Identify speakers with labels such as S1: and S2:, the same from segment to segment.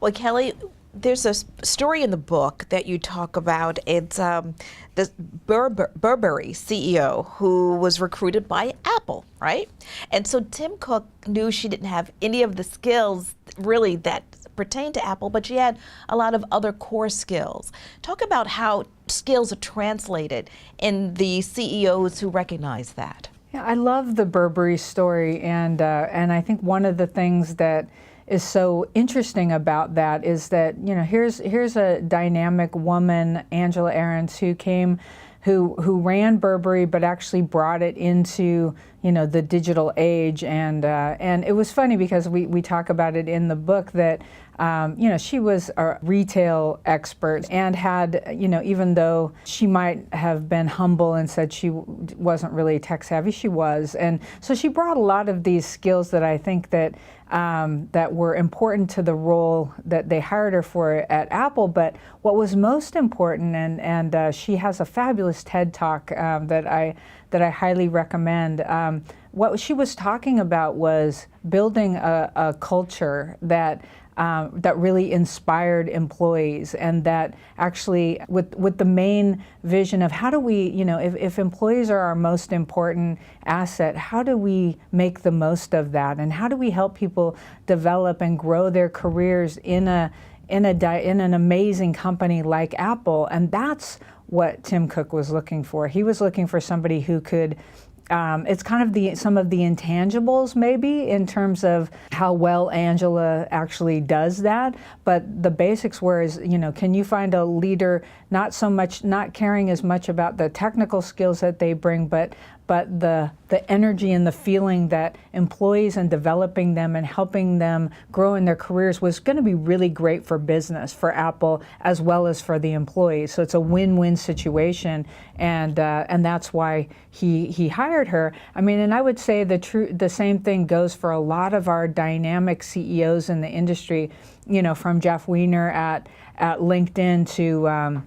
S1: Well, Kelly, there's a story in the book that you talk about. It's this Burberry CEO who was recruited by Apple, right? And so Tim Cook knew she didn't have any of the skills really that pertain to Apple, but she had a lot of other core skills. Talk about how skills are translated in the CEOs who recognize that.
S2: Yeah, I love the Burberry story, and I think one of the things that is so interesting about that is that, you know, here's a dynamic woman, Angela Ahrendts, who ran Burberry, but actually brought it into, you know, the digital age. And it was funny because we talk about it in the book that, you know, she was a retail expert and had, you know, even though she might have been humble and said she wasn't really tech savvy, she was. And so she brought a lot of these skills that I think that that were important to the role that they hired her for at Apple. But what was most important, and she has a fabulous TED Talk that I highly recommend. What she was talking about was building a culture that really inspired employees, and that actually with the main vision of how do we, you know, if employees are our most important asset, how do we make the most of that, and how do we help people develop and grow their careers in an amazing company like Apple. And that's what Tim Cook was looking for. He was looking for somebody who could it's kind of some of the intangibles maybe in terms of how well Angela actually does that, but the basics were you know, can you find a leader not caring as much about the technical skills that they bring, but the energy and the feeling that employees and developing them and helping them grow in their careers was going to be really great for business, for Apple, as well as for the employees. So it's a win-win situation, and that's why he hired her. I mean, and I would say the same thing goes for a lot of our dynamic CEOs in the industry. You know, from Jeff Weiner at LinkedIn to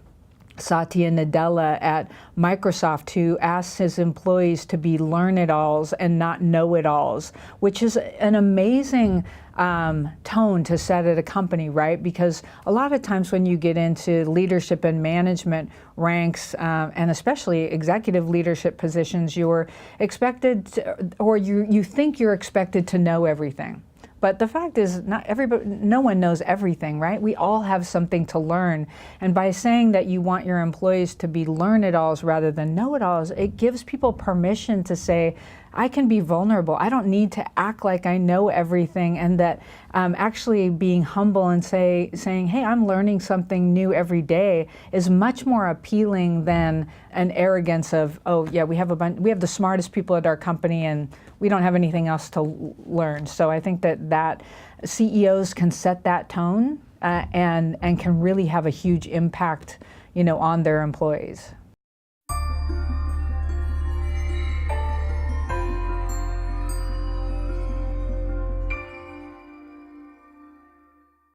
S2: Satya Nadella at Microsoft, who asks his employees to be learn-it-alls and not know-it-alls, which is an amazing tone to set at a company, right? Because a lot of times when you get into leadership and management ranks, and especially executive leadership positions, you're expected to, or you think you're expected to know everything. But the fact is, no one knows everything, right? We all have something to learn. And by saying that you want your employees to be learn-it-alls rather than know-it-alls, it gives people permission to say, I can be vulnerable. I don't need to act like I know everything, and that actually being humble and saying, hey, I'm learning something new every day is much more appealing than an arrogance of, oh yeah, we have the smartest people at our company and we don't have anything else to learn. So I think that CEOs can set that tone and can really have a huge impact, you know, on their employees.